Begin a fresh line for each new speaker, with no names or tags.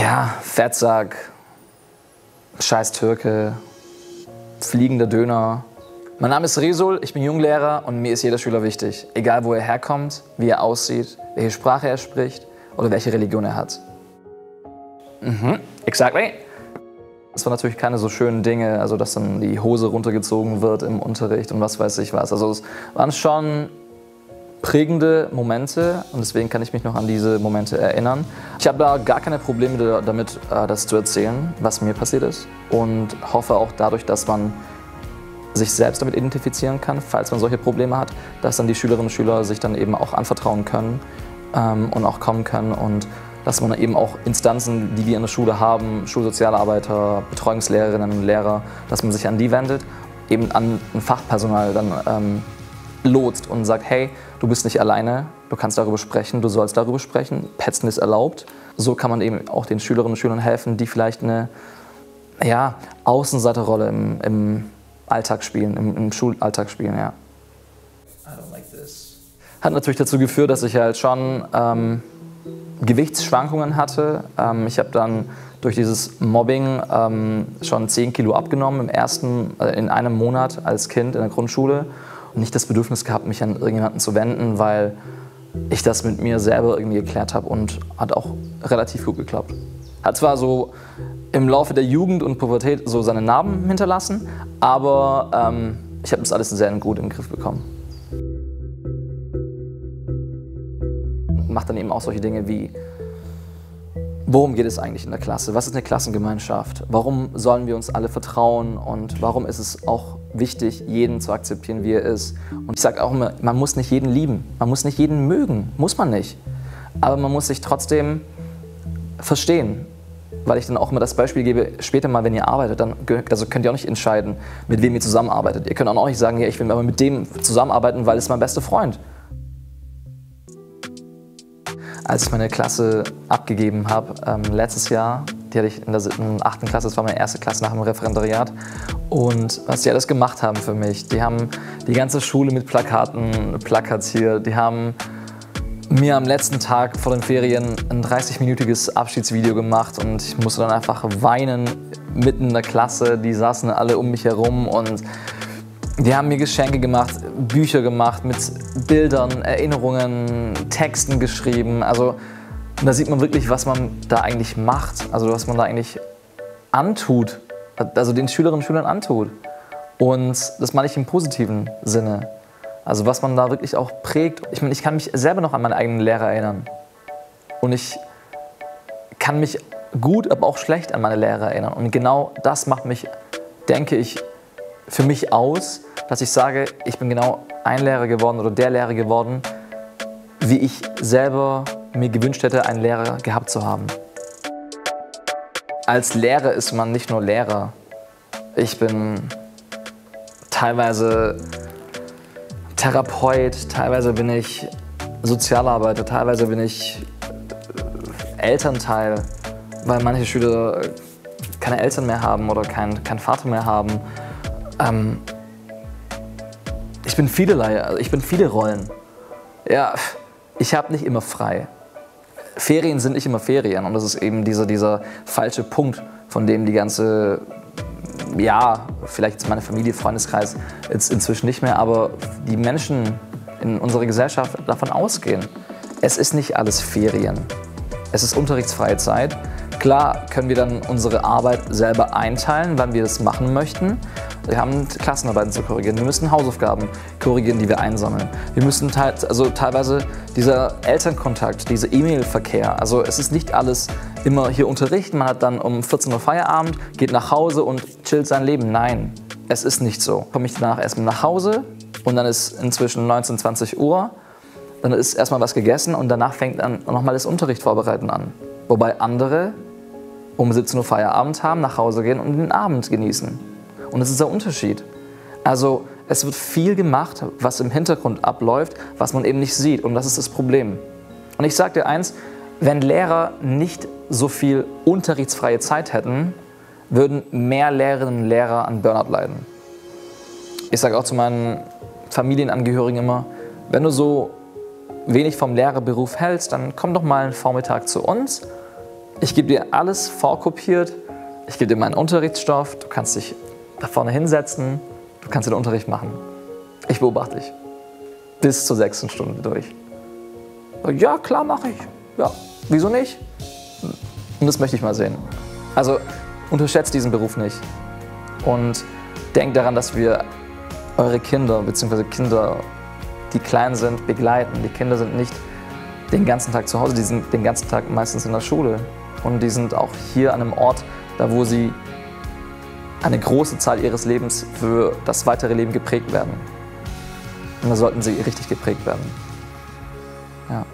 Ja, Fettsack, scheiß Türke, fliegender Döner. Mein Name ist Resul, ich bin Junglehrer und mir ist jeder Schüler wichtig. Egal wo er herkommt, wie er aussieht, welche Sprache er spricht oder welche Religion er hat. Exactly. Es waren natürlich keine so schönen Dinge, also dass dann die Hose runtergezogen wird im Unterricht und was weiß ich was. Also es waren schon prägende Momente und deswegen kann ich mich noch an diese Momente erinnern. Ich habe da gar keine Probleme damit, das zu erzählen, was mir passiert ist und hoffe auch dadurch, dass man sich selbst damit identifizieren kann, falls man solche Probleme hat, dass dann die Schülerinnen und Schüler sich dann eben auch anvertrauen können und auch kommen können und dass man eben auch Instanzen, die wir in der Schule haben, Schulsozialarbeiter, Betreuungslehrerinnen und Lehrer, dass man sich an die wendet, eben an ein Fachpersonal dann lotst und sagt, hey, du bist nicht alleine, du kannst darüber sprechen, du sollst darüber sprechen, Petzen ist erlaubt. So kann man eben auch den Schülerinnen und Schülern helfen, die vielleicht eine Außenseiterrolle im Alltag spielen, im Schulalltag spielen, ja. Hat natürlich dazu geführt, dass ich halt schon Gewichtsschwankungen hatte. Ich habe dann durch dieses Mobbing schon 10 Kilo abgenommen in einem Monat als Kind in der Grundschule und nicht das Bedürfnis gehabt, mich an irgendjemanden zu wenden, weil ich das mit mir selber irgendwie geklärt habe und hat auch relativ gut geklappt. Hat zwar so im Laufe der Jugend und Pubertät so seine Narben hinterlassen, aber ich habe das alles sehr gut im Griff bekommen. Macht dann eben auch solche Dinge wie, worum geht es eigentlich in der Klasse? Was ist eine Klassengemeinschaft? Warum sollen wir uns alle vertrauen? Und warum ist es auch wichtig, jeden zu akzeptieren, wie er ist? Und ich sage auch immer, man muss nicht jeden lieben, man muss nicht jeden mögen, muss man nicht. Aber man muss sich trotzdem verstehen. Weil ich dann auch immer das Beispiel gebe, später mal, wenn ihr arbeitet, dann könnt ihr auch nicht entscheiden, mit wem ihr zusammenarbeitet. Ihr könnt auch nicht sagen, ja, ich will aber mit dem zusammenarbeiten, weil es mein bester Freund. Als ich meine Klasse abgegeben habe, letztes Jahr, die hatte ich in der 8. Klasse, das war meine erste Klasse nach dem Referendariat. Und was die alles gemacht haben für mich, die haben die ganze Schule mit Plakaten plakatiert, die haben mir am letzten Tag vor den Ferien ein 30-minütiges Abschiedsvideo gemacht und ich musste dann einfach weinen mitten in der Klasse. Die saßen alle um mich herum und die haben mir Geschenke gemacht, Bücher gemacht mit Bildern, Erinnerungen, Texten geschrieben. Also da sieht man wirklich, was man da eigentlich macht, also was man da eigentlich antut, also den Schülerinnen und Schülern antut. Und das meine ich im positiven Sinne. Also was man da wirklich auch prägt. Ich meine, ich kann mich selber noch an meine eigenen Lehrer erinnern. Und ich kann mich gut, aber auch schlecht an meine Lehrer erinnern. Und genau das macht mich, denke ich, für mich aus, dass ich sage, ich bin genau ein Lehrer geworden oder der Lehrer geworden, wie ich selber mir gewünscht hätte, einen Lehrer gehabt zu haben. Als Lehrer ist man nicht nur Lehrer. Ich bin teilweise Therapeut, teilweise bin ich Sozialarbeiter, teilweise bin ich Elternteil, weil manche Schüler keine Eltern mehr haben oder keinen Vater mehr haben. Ich bin vielerlei, also ich bin viele Rollen. Ja, ich habe nicht immer frei. Ferien sind nicht immer Ferien und das ist eben dieser falsche Punkt, von dem die ganze, ja, vielleicht ist meine Familie, Freundeskreis jetzt inzwischen nicht mehr, aber die Menschen in unserer Gesellschaft davon ausgehen. Es ist nicht alles Ferien. Es ist unterrichtsfreie Zeit. Klar können wir dann unsere Arbeit selber einteilen, wann wir das machen möchten. Wir haben Klassenarbeiten zu korrigieren, wir müssen Hausaufgaben korrigieren, die wir einsammeln. Wir müssen teilweise dieser Elternkontakt, dieser E-Mail-Verkehr, also es ist nicht alles immer hier unterrichten, man hat dann um 14 Uhr Feierabend, geht nach Hause und chillt sein Leben. Nein, es ist nicht so. Komme ich danach erstmal nach Hause und dann ist inzwischen 19, 20 Uhr, dann ist erstmal was gegessen und danach fängt dann nochmal das Unterricht vorbereiten an. Wobei andere um 17 Uhr Feierabend haben, nach Hause gehen und den Abend genießen. Und das ist der Unterschied. Also es wird viel gemacht, was im Hintergrund abläuft, was man eben nicht sieht. Und das ist das Problem. Und ich sage dir eins, wenn Lehrer nicht so viel unterrichtsfreie Zeit hätten, würden mehr Lehrerinnen und Lehrer an Burnout leiden. Ich sage auch zu meinen Familienangehörigen immer, wenn du so wenig vom Lehrerberuf hältst, dann komm doch mal einen Vormittag zu uns. Ich gebe dir alles vorkopiert, ich gebe dir meinen Unterrichtsstoff, du kannst dich da vorne hinsetzen, du kannst den Unterricht machen. Ich beobachte dich. Bis zur 6. Stunde durch. Ja, klar, mache ich. Ja, wieso nicht? Und das möchte ich mal sehen. Also unterschätzt diesen Beruf nicht. Und denkt daran, dass wir eure Kinder, beziehungsweise Kinder, die klein sind, begleiten. Die Kinder sind nicht den ganzen Tag zu Hause, die sind den ganzen Tag meistens in der Schule. Und die sind auch hier an einem Ort, da wo sie eine große Zahl ihres Lebens für das weitere Leben geprägt werden. Und da sollten sie richtig geprägt werden. Ja.